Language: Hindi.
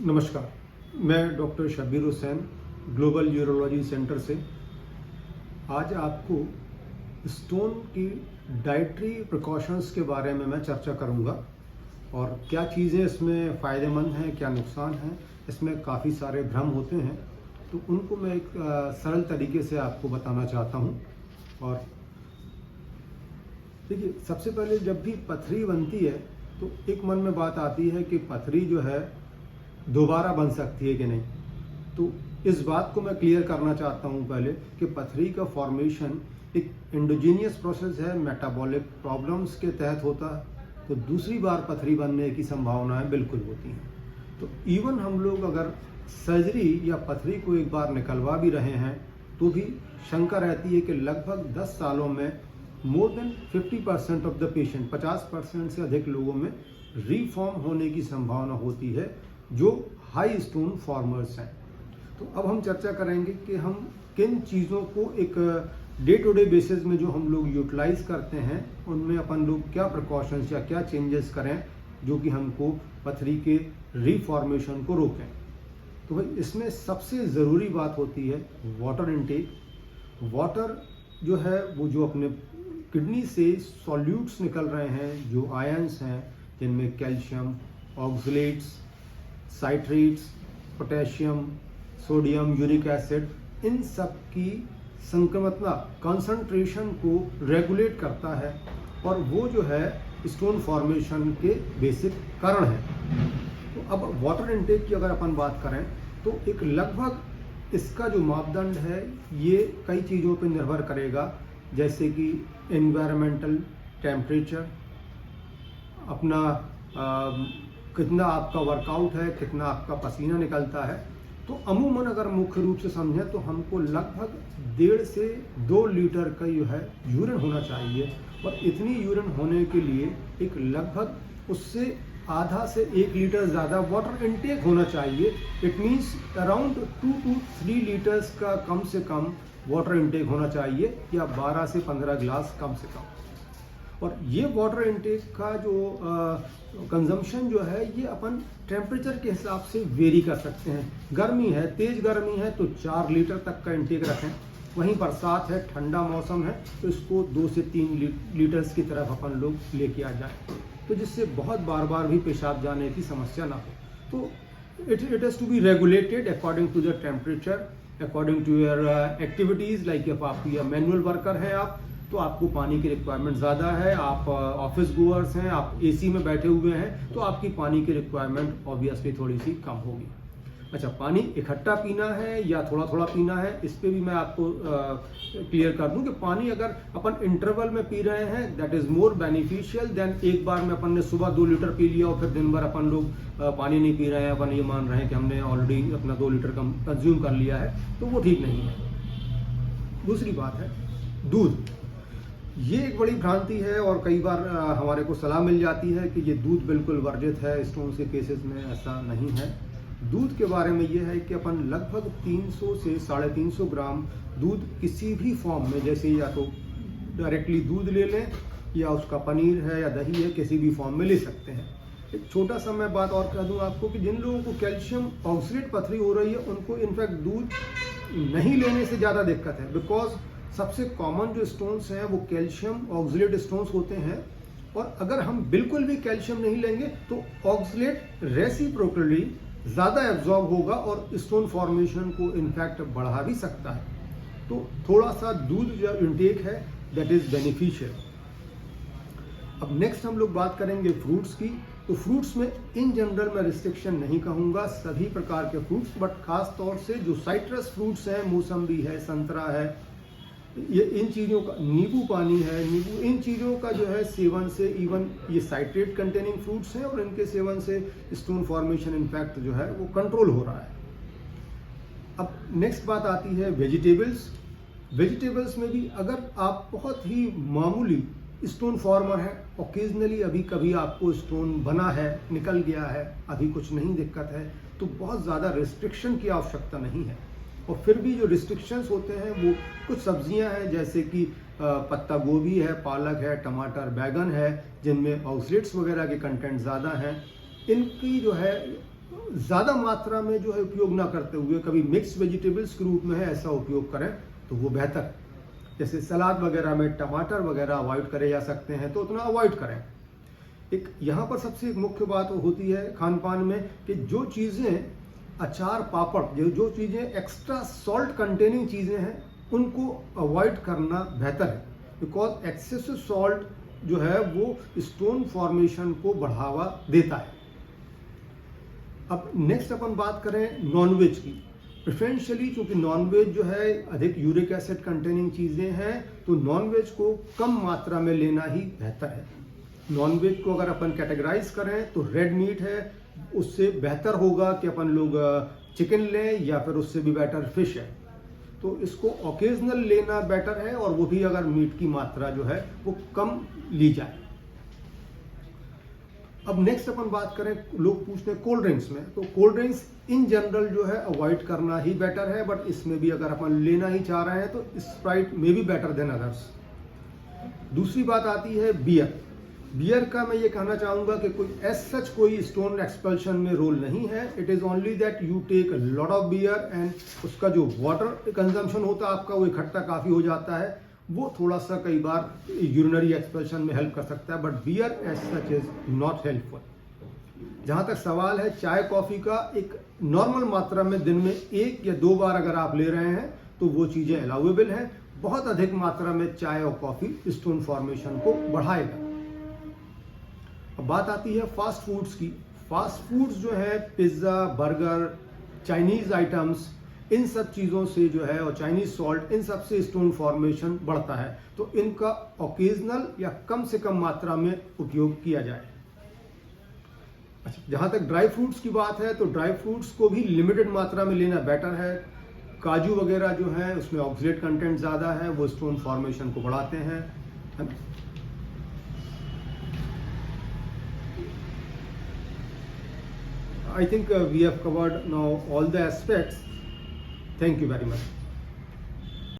नमस्कार, मैं doctor Shabbir Hussain global urology centre से आज आपको स्टोन की डाइटरी प्रिकॉशंस के बारे में मैं चर्चा करूंगा और क्या चीज़ें इसमें फ़ायदेमंद हैं, क्या नुकसान हैं। इसमें काफ़ी सारे भ्रम होते हैं, तो उनको मैं एक सरल तरीके से आपको बताना चाहता हूं। और देखिए, सबसे पहले जब भी पथरी बनती है तो एक मन में बात आती है कि पथरी जो है दोबारा बन सकती है कि नहीं। तो इस बात को मैं क्लियर करना चाहता हूं पहले कि पथरी का फॉर्मेशन एक एंडोजीनियस प्रोसेस है, मेटाबॉलिक प्रॉब्लम्स के तहत होता है। तो दूसरी बार पथरी बनने की संभावनाएं बिल्कुल होती हैं। तो इवन हम लोग अगर सर्जरी या पथरी को एक बार निकलवा भी रहे हैं तो भी शंका रहती है कि लगभग 10 सालों में more than 50% of the patient, 50% से अधिक लोगों में रीफॉर्म होने की संभावना होती है जो हाई स्टोन फॉर्मर्स हैं। तो अब हम चर्चा करेंगे कि हम किन चीज़ों को एक डे टू डे बेसिस में जो हम लोग यूटिलाइज करते हैं उनमें अपन लोग क्या प्रिकॉशंस या क्या चेंजेस करें जो कि हमको पथरी के रीफॉर्मेशन को रोकें। तो भाई इसमें सबसे ज़रूरी बात होती है वाटर इनटेक। वाटर जो है वो जो अपने किडनी से सॉल्यूट्स निकल रहे हैं, जो आयंस हैं जिनमें calcium, oxalates, citrates, potassium, sodium, uric acid, इन सब की संक्रमणता कंसंट्रेशन को रेगुलेट करता है और वो जो है स्टोन फॉर्मेशन के बेसिक कारण है। तो अब वाटर इनटेक की अगर अपन बात करें तो एक लगभग इसका जो मापदंड है ये कई चीज़ों पर निर्भर करेगा, जैसे कि एनवायरमेंटल टेम्परेचर, अपना कितना आपका वर्कआउट है, कितना आपका पसीना निकलता है। तो अमूमन अगर मुख्य रूप से समझें तो हमको लगभग 1.5 से 2 लीटर का जो है यूरिन होना चाहिए और इतनी यूरिन होने के लिए एक लगभग उससे आधा से 1 लीटर ज़्यादा वाटर इनटेक होना चाहिए। It means around 2 to 3 litres का कम से कम वाटर इनटेक होना चाहिए या 12 से 15 गिलास कम से कम। और ये वाटर इनटेक का जो कंजम्पशन जो है ये अपन टेम्परेचर के हिसाब से वेरी कर सकते हैं। गर्मी है, तेज़ गर्मी है तो 4 लीटर तक का इनटेक रखें। वहीं बरसात है, ठंडा मौसम है तो इसको 2 से 3 लीटर्स की तरफ अपन लोग लेके आ जाएं, तो जिससे बहुत बार बार भी पेशाब जाने की समस्या ना हो। तो it has to be regulated according to the temperature, according to your activities. Like if आप या मैनुअल वर्कर हैं आप तो आपको पानी की रिक्वायरमेंट ज़्यादा है, आप ऑफिस गोअर्स हैं, आप एसी में बैठे हुए हैं तो आपकी पानी की रिक्वायरमेंट ऑब्वियसली थोड़ी सी कम होगी। अच्छा, पानी इकट्ठा पीना है या थोड़ा थोड़ा पीना है, इस पे भी मैं आपको क्लियर कर दूं कि पानी अगर अपन इंटरवल में पी रहे हैं that is more beneficial than एक बार में अपन ने सुबह 2 लीटर पी लिया और फिर दिन भर अपन लोग पानी नहीं पी रहे हैं, अपन ये मान रहे हैं कि हमने ऑलरेडी अपना 2 लीटर कंज्यूम कर लिया है, तो वो ठीक नहीं है। दूसरी बात है दूध। ये एक बड़ी भ्रांति है और कई बार हमारे को सलाह मिल जाती है कि ये दूध बिल्कुल वर्जित है, स्टोन के केसेस में ऐसा नहीं है। दूध के बारे में ये है कि अपन लगभग 300 से 350 ग्राम दूध किसी भी फॉर्म में, जैसे या तो डायरेक्टली दूध ले लें या उसका पनीर है या दही है, किसी भी फॉर्म में ले सकते हैं। एक छोटा सा मैं बात और कह दूं आपको कि जिन लोगों को कैल्शियम ऑक्सलेट पथरी हो रही है उनको इनफैक्ट दूध नहीं लेने से ज़्यादा दिक्कत है, बिकॉज सबसे कॉमन जो स्टोन्स हैं वो कैल्शियम ऑक्सलेट स्टोन्स होते हैं और अगर हम बिल्कुल भी कैल्शियम नहीं लेंगे तो ऑक्सलेट रेसिप्रोकली ज़्यादा एब्जॉर्ब होगा और स्टोन फॉर्मेशन को इनफैक्ट बढ़ा भी सकता है। तो थोड़ा सा दूध जो इनटेक है दैट इज़ बेनिफिशियल। अब नेक्स्ट हम लोग बात करेंगे फ्रूट्स की। तो फ्रूट्स में इन जनरल मैं रिस्ट्रिक्शन नहीं कहूँगा, सभी प्रकार के फ्रूट्स, बट खास तौर से जो साइट्रस फ्रूट्स हैं, मौसम्बी है, संतरा है, ये इन चीज़ों का, नींबू पानी है, नींबू, इन चीज़ों का जो है सेवन से, इवन ये साइट्रेट कंटेनिंग फ्रूट्स हैं और इनके सेवन से स्टोन फॉर्मेशन इनफैक्ट जो है वो कंट्रोल हो रहा है। अब नेक्स्ट बात आती है वेजिटेबल्स। वेजिटेबल्स में भी अगर आप बहुत ही मामूली स्टोन फॉर्मर है, ओकेजनली अभी कभी आपको स्टोन बना है, निकल गया है, अभी कुछ नहीं दिक्कत है, तो बहुत ज़्यादा रिस्ट्रिक्शन की आवश्यकता नहीं है। और फिर भी जो रिस्ट्रिक्शंस होते हैं वो कुछ सब्जियां हैं जैसे कि पत्ता गोभी है, पालक है, टमाटर, बैगन है, जिनमें ऑक्सलेट्स वगैरह के कंटेंट ज़्यादा हैं। इनकी जो है ज़्यादा मात्रा में जो है उपयोग ना करते हुए कभी मिक्स वेजिटेबल्स के रूप में है ऐसा उपयोग करें तो वो बेहतर है। जैसे सलाद वगैरह में टमाटर वगैरह अवॉइड करे जा सकते हैं तो उतना अवॉइड करें। एक यहाँ पर सबसे एक मुख्य बात होती है खान पान में कि जो चीज़ें अचार पापड़ जो चीज़ें एक्स्ट्रा सॉल्ट कंटेनिंग चीज़ें हैं उनको अवॉइड करना बेहतर है, बिकॉज एक्सेसिव सॉल्ट जो है वो स्टोन फॉर्मेशन को बढ़ावा देता है। अब नेक्स्ट अपन बात करें नॉनवेज की। प्रेफरेंशियली चूंकि नॉनवेज जो है अधिक यूरिक एसिड कंटेनिंग चीज़ें हैं तो नॉनवेज को कम मात्रा में लेना ही बेहतर है। नॉनवेज को अगर अपन कैटेगराइज करें तो रेड मीट है, उससे बेहतर होगा कि अपन लोग चिकन लें या फिर उससे भी बेटर फिश है। तो इसको ओकेजनल लेना बेटर है और वो भी अगर मीट की मात्रा जो है वो कम ली जाए। अब नेक्स्ट अपन बात करें, लोग पूछते हैं कोल्ड ड्रिंक्स में, तो कोल्ड ड्रिंक्स इन जनरल जो है अवॉइड करना ही बेटर है, बट इसमें भी अगर अपन लेना ही चाह रहे हैं तो Sprite may be better than others. दूसरी बात आती है बियर। बियर का मैं ये कहना चाहूँगा कि कोई एज सच कोई स्टोन एक्सपल्शन में रोल नहीं है। It is only that you take a lot of beer and उसका जो वाटर कंजम्पशन होता है आपका वो इकट्ठा काफ़ी हो जाता है, वो थोड़ा सा कई बार यूरिनरी एक्सपल्शन में हेल्प कर सकता है, but beer as such is not helpful. जहाँ तक सवाल है चाय कॉफ़ी का, एक नॉर्मल मात्रा में दिन में 1 या 2 बार अगर आप ले रहे हैं तो वो चीज़ें अलाउेबल हैं। बहुत अधिक मात्रा में चाय और कॉफ़ी स्टोन फॉर्मेशन को बढ़ाएगा। अब बात आती है फास्ट फूड्स की। फास्ट फूड्स जो है पिज्ज़ा, बर्गर, चाइनीज़ आइटम्स, इन सब चीज़ों से जो है और चाइनीज़ सॉल्ट, इन सब से स्टोन फॉर्मेशन बढ़ता है, तो इनका ओकेजनल या कम से कम मात्रा में उपयोग किया जाए। अच्छा, जहाँ तक ड्राई फ्रूट्स की बात है तो ड्राई फ्रूट्स को भी लिमिटेड मात्रा में लेना बेटर है। काजू वगैरह जो है उसमें ऑक्सीडेट कंटेंट ज़्यादा है, वो स्टोन फॉर्मेशन को बढ़ाते हैं। I think we have covered now all the aspects. Thank you very much.